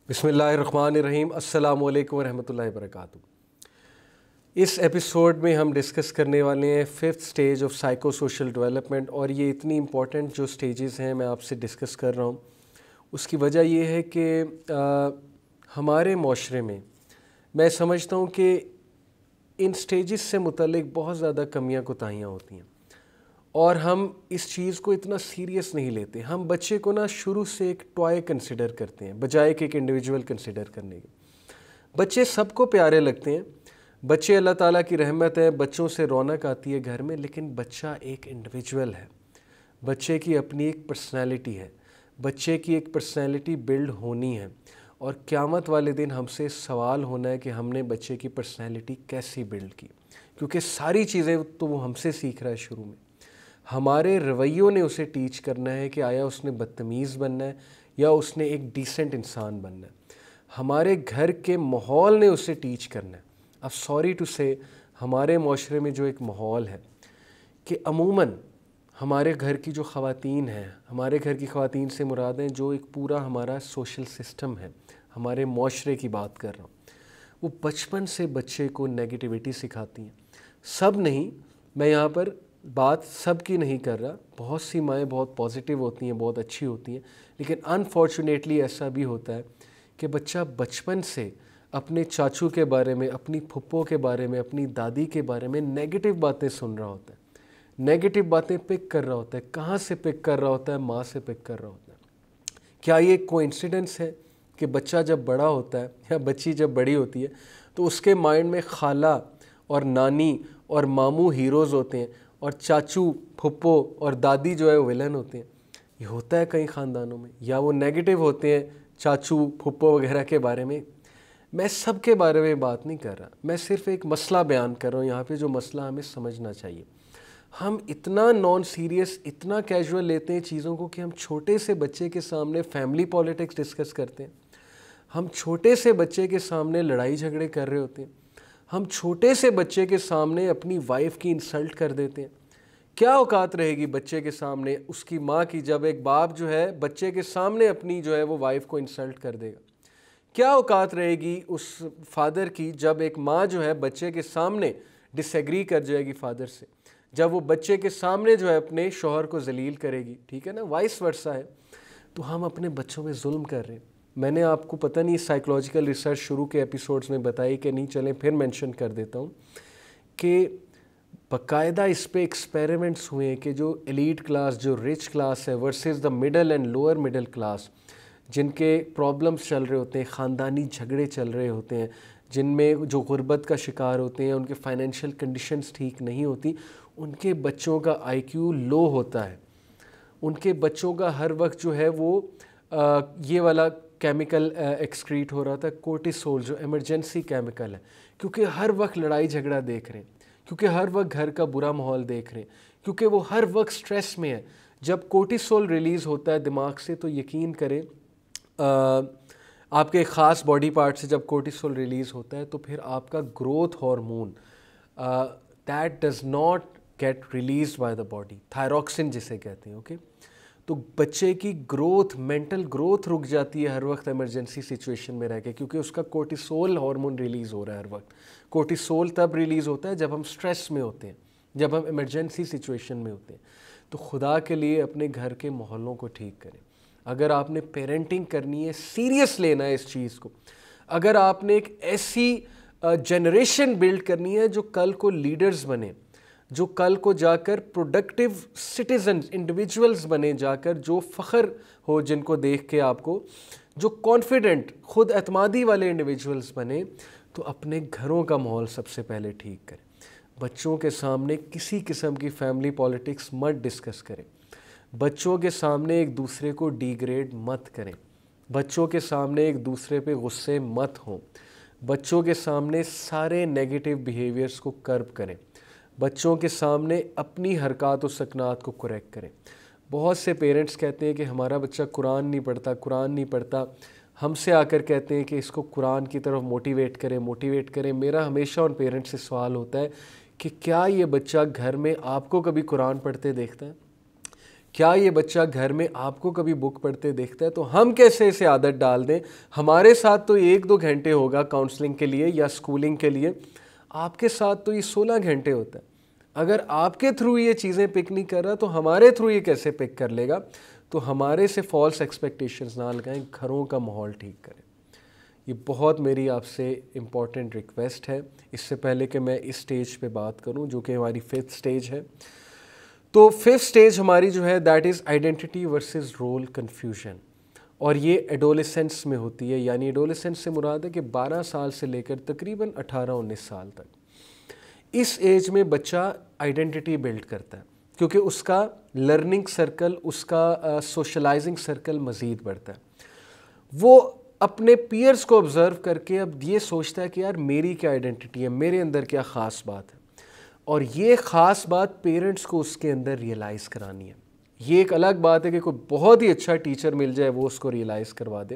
بسم اللہ الرحمن الرحیم۔ السلام علیکم ورحمۃ اللہ وبرکاتہ۔ اس ایپیسوڈ میں ہم ڈسکس کرنے والے ہیں 5th stage of psycho social development, اور یہ اتنی امپورٹنٹ جو سٹیجز ہیں میں آپ سے ڈسکس کر رہا ہوں۔ اس کی وجہ یہ ہے کہ ہمارے معاشرے میں میں سمجھتا ہوں کہ ان سٹیجز سے متعلق بہت زیادہ کمیاں کوتاہیاں ہوتی ہیں، اور ہم اس چیز کو اتنا سیریس نہیں لیتے۔ ہم بچے کو شروع سے ایک ٹوائے کنسیڈر کرتے ہیں بجائے کہ ایک انڈیویجول کنسیڈر کرنے کے۔ بچے سب کو پیارے لگتے ہیں، بچے اللہ تعالیٰ کی رحمت ہے، بچوں سے رونق آتی ہے گھر میں، لیکن بچہ ایک انڈیویجول ہے، بچے کی اپنی ایک پرسنالٹی ہے، بچے کی ایک پرسنالٹی بلڈ ہونی ہے، اور قیامت والے دن ہم سے سوال ہونا ہے کہ ہم نے بچے کی پرسنالٹی کیسی بلڈ کی، کیونکہ ساری چیزیں تو وہ ہم سے سیکھ رہا ہے۔ شروع میں ہمارے رویوں نے اسے ٹیچ کرنا ہے کہ آیا اس نے بدتمیز بننا ہے یا اس نے ایک ڈیسنٹ انسان بننا ہے۔ ہمارے گھر کے ماحول نے اسے ٹیچ کرنا ہے۔ اب سوری ٹو سے ہمارے معاشرے میں جو ایک ماحول ہے کہ عموماً ہمارے گھر کی جو خواتین ہیں، ہمارے گھر کی خواتین سے مراد ہیں جو ایک پورا ہمارا سوشل سسٹم ہے، ہمارے معاشرے کی بات کر رہا ہوں، وہ بچپن سے بچے کو نیگیٹیوٹی سکھاتی ہیں۔ سب نہیں، میں یہاں پر بات سب کی نہیں کر رہا، بہت سی مائیں بہت پازیٹیو ہوتی ہیں، بہت اچھی ہوتی ہیں، لیکن انفارچونیٹلی ایسا بھی ہوتا ہے کہ بچہ بچپن سے اپنے چاچو کے بارے میں، اپنی پھپھو کے بارے میں، اپنی دادی کے بارے میں نیگیٹو باتیں سن رہا ہوتا ہے، نیگیٹو باتیں پک کر رہا ہوتا ہے۔ کہاں سے پک کر رہا ہوتا ہے؟ ماں سے پک کر رہا ہوتا ہے۔ کیا یہ کوئنسیڈنس ہے کہ بچہ جب بڑا ہوتا ہے یا بچی جب بڑی ہوتی ہے تو اس کے مائنڈ میں خالہ اور نانی اور ماموں ہیروز ہوتے ہیں اور چاچو، پھپھو اور دادی جو ہے وہ ویلن ہوتے ہیں؟ یہ ہوتا ہے کئی خاندانوں میں، یا وہ نیگیٹو ہوتے ہیں چاچو، پھپھو وغیرہ کے بارے میں۔ میں سب کے بارے میں بات نہیں کر رہا، میں صرف ایک مسئلہ بیان کر رہا ہوں یہاں پہ، جو مسئلہ ہمیں سمجھنا چاہیے۔ ہم اتنا نان سیریس، اتنا کیجول لیتے ہیں چیزوں کو کہ ہم چھوٹے سے بچے کے سامنے فیملی پالیٹکس ڈسکس کرتے ہیں، ہم چھوٹے سے بچے کے سامنے لڑائی جھگڑے کر رہے ہوتے ہیں، ہم چھوٹے سے بچے کے سامنے اپنی وائف کی انسلٹ کر دیتے ہیں۔ کیا اوقات رہے گی بچے کے سامنے اس کی ماں کی، جب ایک باپ جو ہے بچے کے سامنے اپنی جو ہے وہ وائف کو انسلٹ کر دے گا؟ کیا اوقات رہے گی اس فادر کی جب ایک ماں جو ہے بچے کے سامنے ڈس ایگری کر جائے گی فادر سے، جب وہ بچے کے سامنے جو ہے اپنے شوہر کو ذلیل کرے گی؟ ٹھیک ہے نا، وائس ورسا ہے۔ تو ہم اپنے بچوں میں ظلم کر رہے ہیں۔ میں نے آپ کو پتہ نہیں سائیکولوجیکل ریسرچ شروع کے ایپیسوڈز میں بتائی کہ نہیں، چلیں پھر مینشن کر دیتا ہوں کہ باقاعدہ اس پہ ایکسپیریمنٹس ہوئے ہیں کہ جو ایلیٹ کلاس، جو رچ کلاس ہے versus the middle and lower middle class, جن کے پرابلمس چل رہے ہوتے ہیں، خاندانی جھگڑے چل رہے ہوتے ہیں، جن میں جو غربت کا شکار ہوتے ہیں، ان کے فائنینشیل کنڈیشنز ٹھیک نہیں ہوتی، ان کے بچوں کا آئی کیو لو ہوتا ہے۔ ان کے بچوں کا ہر وقت جو ہے وہ یہ والا کیمیکل ایکسکریٹ ہو رہا تھا، کورٹیسول، جو ایمرجنسی کیمیکل ہے، کیونکہ ہر وقت لڑائی جھگڑا دیکھ رہے ہیں، کیونکہ ہر وقت گھر کا برا ماحول دیکھ رہے ہیں، کیونکہ وہ ہر وقت سٹریس میں ہے۔ جب کورٹیسول ریلیز ہوتا ہے دماغ سے تو یقین کریں آپ کے ایک خاص باڈی پارٹ سے جب کورٹیسول ریلیز ہوتا ہے تو پھر آپ کا growth hormone that does not get release by the body, thyroxine جسے کہتے ہیں، اوکے؟ تو بچے کی گروتھ، مینٹل گروتھ رک جاتی ہے ہر وقت ایمرجنسی سچویشن میں رہ کے، کیونکہ اس کا کورٹیسول ہارمون ریلیز ہو رہا ہے ہر وقت۔ کورٹیسول تب ریلیز ہوتا ہے جب ہم سٹریس میں ہوتے ہیں، جب ہم ایمرجنسی سچویشن میں ہوتے ہیں۔ تو خدا کے لیے اپنے گھر کے ماحولوں کو ٹھیک کریں۔ اگر آپ نے پیرنٹنگ کرنی ہے، سیریس لینا ہے اس چیز کو، اگر آپ نے ایک ایسی جنریشن بلڈ کرنی ہے جو کل کو لیڈرز بنے، جو کل کو جا کر پروڈکٹیو سٹیزنز، انڈیویجولز بنے جا کر، جو فخر ہو جن کو دیکھ کے آپ کو، جو کانفیڈنٹ، خود اعتمادی والے انڈیویجولز بنے، تو اپنے گھروں کا ماحول سب سے پہلے ٹھیک کریں۔ بچوں کے سامنے کسی قسم کی فیملی پالیٹکس مت ڈسکس کریں، بچوں کے سامنے ایک دوسرے کو ڈیگریڈ مت کریں، بچوں کے سامنے ایک دوسرے پہ غصے مت ہوں، بچوں کے سامنے سارے نیگیٹو بیہیویئرز کو کرب کریں، بچوں کے سامنے اپنی حرکات و سکنات کو کریکٹ کریں۔ بہت سے پیرنٹس کہتے ہیں کہ ہمارا بچہ قرآن نہیں پڑھتا، قرآن نہیں پڑھتا، ہم سے آ کر کہتے ہیں کہ اس کو قرآن کی طرف موٹیویٹ کریں۔ میرا ہمیشہ ان پیرنٹس سے سوال ہوتا ہے کہ کیا یہ بچہ گھر میں آپ کو کبھی قرآن پڑھتے دیکھتا ہے؟ کیا یہ بچہ گھر میں آپ کو کبھی بک پڑھتے دیکھتا ہے؟ تو ہم کیسے اسے عادت ڈال دیں؟ ہمارے ساتھ تو 1-2 گھنٹے ہوگا کاؤنسلنگ کے لیے یا اسکولنگ کے لیے، آپ کے ساتھ تو یہ 16 گھنٹے ہوتا ہے۔ اگر آپ کے تھرو یہ چیزیں پک نہیں کر رہا تو ہمارے تھرو یہ کیسے پک کر لے گا؟ تو ہمارے سے فالس ایکسپیکٹیشنز نہ لگائیں، گھروں کا ماحول ٹھیک کریں۔ یہ بہت میری آپ سے امپورٹنٹ ریکویسٹ ہے۔ اس سے پہلے کہ میں اس سٹیج پہ بات کروں جو کہ ہماری 5th سٹیج ہے، تو 5th سٹیج ہماری جو ہے that is identity versus role confusion, اور یہ ایڈولسنس میں ہوتی ہے۔ یعنی ایڈولسنس سے مراد ہے کہ 12 سال سے لے کر تقریباً 18-19 سال تک، اس ایج میں بچہ آئیڈینٹی بلڈ کرتا ہے، کیونکہ اس کا لرننگ سرکل، اس کا سوشلائزنگ سرکل مزید بڑھتا ہے۔ وہ اپنے پیئرز کو آبزرو کر کے اب یہ سوچتا ہے کہ یار میری کیا آئیڈینٹی ہے، میرے اندر کیا خاص بات ہے، اور یہ خاص بات پیرنٹس کو اس کے اندر ریئلائز کرانی ہے۔ یہ ایک الگ بات ہے کہ کوئی بہت ہی اچھا ٹیچر مل جائے وہ اس کو ریئلائز کروا دے،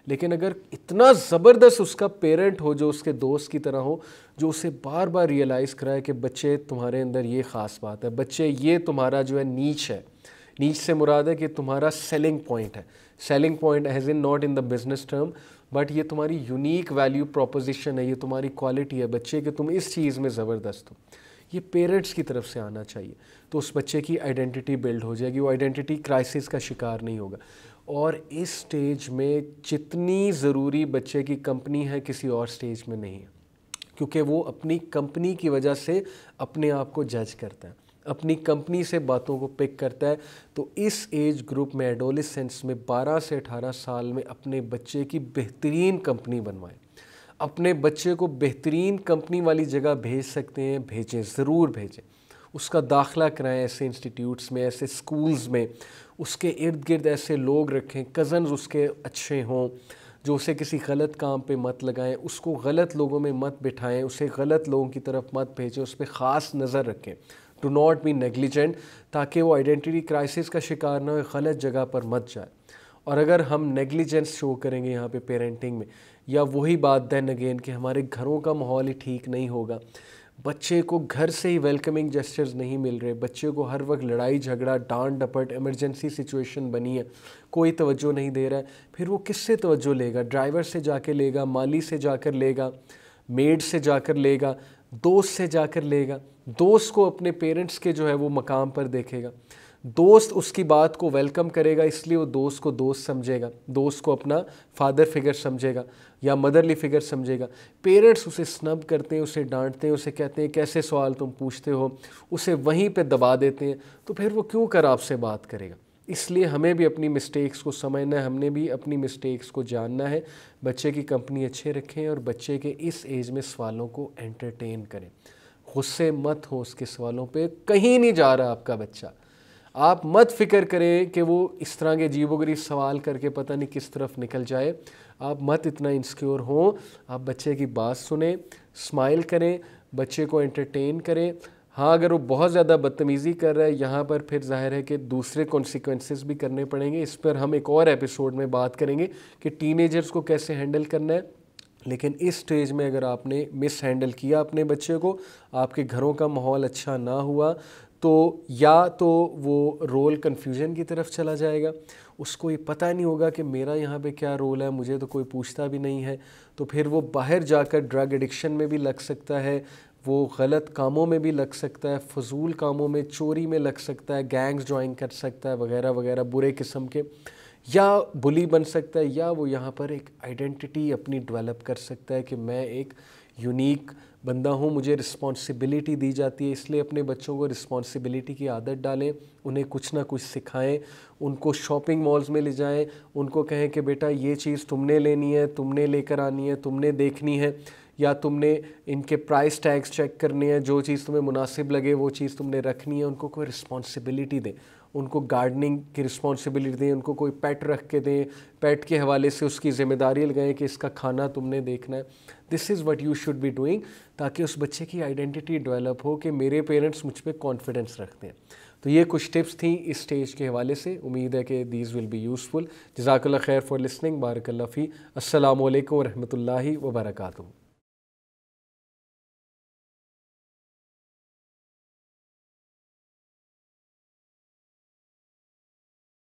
لیکن اگر اتنا زبردست اس کا پیرنٹ ہو جو اس کے دوست کی طرح ہو، جو اسے بار بار ریئلائز کرائے کہ بچے تمہارے اندر یہ خاص بات ہے، بچے یہ تمہارا جو ہے نیچ ہے، نیچ سے مراد ہے کہ تمہارا سیلنگ پوائنٹ ہے، selling point as in not in the business term but یہ تمہاری یونیک ویلیو پروپوزیشن ہے، یہ تمہاری کوالٹی ہے بچے کہ تم اس چیز میں زبردست ہو، یہ پیرنٹس کی طرف سے آنا چاہیے۔ تو اس بچے کی آئیڈینٹی بلڈ ہو جائے گی، وہ آئیڈینٹی کرائسس کا شکار نہیں ہوگا۔ اور اس سٹیج میں جتنی ضروری بچے کی کمپنی ہے کسی اور سٹیج میں نہیں ہے، کیونکہ وہ اپنی کمپنی کی وجہ سے اپنے آپ کو جج کرتا ہے، اپنی کمپنی سے باتوں کو پک کرتا ہے۔ تو اس ایج گروپ میں ایڈولسنس میں 12 سے 18 سال میں اپنے بچے کی بہترین کمپنی بنوائیں، اپنے بچے کو بہترین کمپنی والی جگہ بھیج سکتے ہیں، بھیجیں، ضرور بھیجیں، اس کا داخلہ کرائیں ایسے انسٹیٹیوٹس میں، ایسے سکولز میں، اس کے ارد گرد ایسے لوگ رکھیں، کزنز اس کے اچھے ہوں جو اسے کسی غلط کام پہ مت لگائیں، اس کو غلط لوگوں میں مت بٹھائیں، اسے غلط لوگوں کی طرف مت بھیجیں، اس پہ خاص نظر رکھیں، ڈو ناٹ بی نیگلیجنٹ، تاکہ وہ آئیڈینٹی کرائسس کا شکار نہ ہو، غلط جگہ پر مت جائے۔ اور اگر ہم نیگلیجنس شو کریں گے یہاں پہ پیرنٹنگ میں، یا وہی بات دین اگین کہ ہمارے گھروں کا ماحول ہی ٹھیک نہیں ہوگا، بچے کو گھر سے ہی ویلکمنگ جسچرز نہیں مل رہے، بچے کو ہر وقت لڑائی جھگڑا، ڈانٹ ڈپٹ، ایمرجنسی سچویشن بنی ہے، کوئی توجہ نہیں دے رہا ہے، پھر وہ کس سے توجہ لے گا؟ ڈرائیور سے جا کے لے گا، مالی سے جا کر لے گا، میڈ سے جا کر لے گا، دوست سے جا کر لے گا، دوست کو اپنے پیرنٹس کے جو ہے وہ مقام پر دیکھے گا، دوست اس کی بات کو ویلکم کرے گا، اس لیے وہ دوست کو دوست سمجھے گا، دوست کو اپنا فادر فگر سمجھے گا یا مدرلی فگر سمجھے گا۔ پیرنٹس اسے سنب کرتے ہیں، اسے ڈانٹتے ہیں، اسے کہتے ہیں کیسے سوال تم پوچھتے ہو، اسے وہیں پہ دبا دیتے ہیں، تو پھر وہ کیوں کر آپ سے بات کرے گا؟ اس لیے ہمیں بھی اپنی مسٹیکس کو سمجھنا ہے، ہم نے بھی اپنی مسٹیکس کو جاننا ہے، بچے کی کمپنی اچھے رکھیں اور بچے کے اس ایج میں سوالوں کو انٹرٹین کریں، غصے مت ہو اس کے سوالوں پہ، کہیں نہیں جا رہا آپ کا بچہ، آپ مت فکر کریں کہ وہ اس طرح کے عجیب و غریب سوال کر کے پتہ نہیں کس طرف نکل جائے، آپ مت اتنا انسیکیور ہوں، آپ بچے کی بات سنیں، اسمائل کریں، بچے کو انٹرٹین کریں۔ ہاں اگر وہ بہت زیادہ بدتمیزی کر رہا ہے یہاں پر پھر ظاہر ہے کہ دوسرے کانسیکوینسز بھی کرنے پڑیں گے، اس پر ہم ایک اور ایپیسوڈ میں بات کریں گے کہ ٹین ایجرز کو کیسے ہینڈل کرنا ہے۔ لیکن اس سٹیج میں اگر آپ نے مس ہینڈل کیا اپنے بچے کو، آپ کے گھروں کا ماحول اچھا نہ ہوا، تو یا تو وہ رول کنفیوژن کی طرف چلا جائے گا، اس کو یہ پتہ نہیں ہوگا کہ میرا یہاں پہ کیا رول ہے، مجھے تو کوئی پوچھتا بھی نہیں ہے، تو پھر وہ باہر جا کر ڈرگ ایڈکشن میں بھی لگ سکتا ہے، وہ غلط کاموں میں بھی لگ سکتا ہے، فضول کاموں میں، چوری میں لگ سکتا ہے، گینگز جوائن کر سکتا ہے وغیرہ وغیرہ برے قسم کے، یا بلی بن سکتا ہے، یا وہ یہاں پر ایک آئیڈینٹی اپنی ڈیولپ کر سکتا ہے کہ میں ایک یونیک بندہ ہوں، مجھے رسپانسبلٹی دی جاتی ہے، اس لیے اپنے بچوں کو رسپانسبلٹی کی عادت ڈالیں، انہیں کچھ نہ کچھ سکھائیں، ان کو شاپنگ مالز میں لے جائیں، ان کو کہیں کہ بیٹا یہ چیز تم نے لینی ہے، تم نے لے کر آنی ہے، تم نے دیکھنی ہے، یا تم نے ان کے پرائس ٹیگز چیک کرنے ہیں، جو چیز تمہیں مناسب لگے وہ چیز تم نے رکھنی ہے، ان کو کوئی رسپانسبلٹی دیں، ان کو گارڈننگ کی رسپانسبلٹی دیں، ان کو کوئی پیٹ رکھ کے دیں، پیٹ کے حوالے سے اس کی ذمہ داری لگائیں کہ اس کا کھانا تم نے دیکھنا ہے۔ This is what you should be doing, تاکہ اس بچے کی آئیڈینٹی ڈیولپ ہو کہ میرے پیرنٹس مجھ پہ کانفیڈنس رکھتے ہیں۔ تو یہ کچھ ٹپس تھیں اس سٹیج کے حوالے سے، امید ہے کہ دیز ول بی یوزفل۔ جزاک اللہ خیر فار لسننگ، بارک اللہ فی، السلام علیکم ورحمۃ اللہ وبرکاتہ۔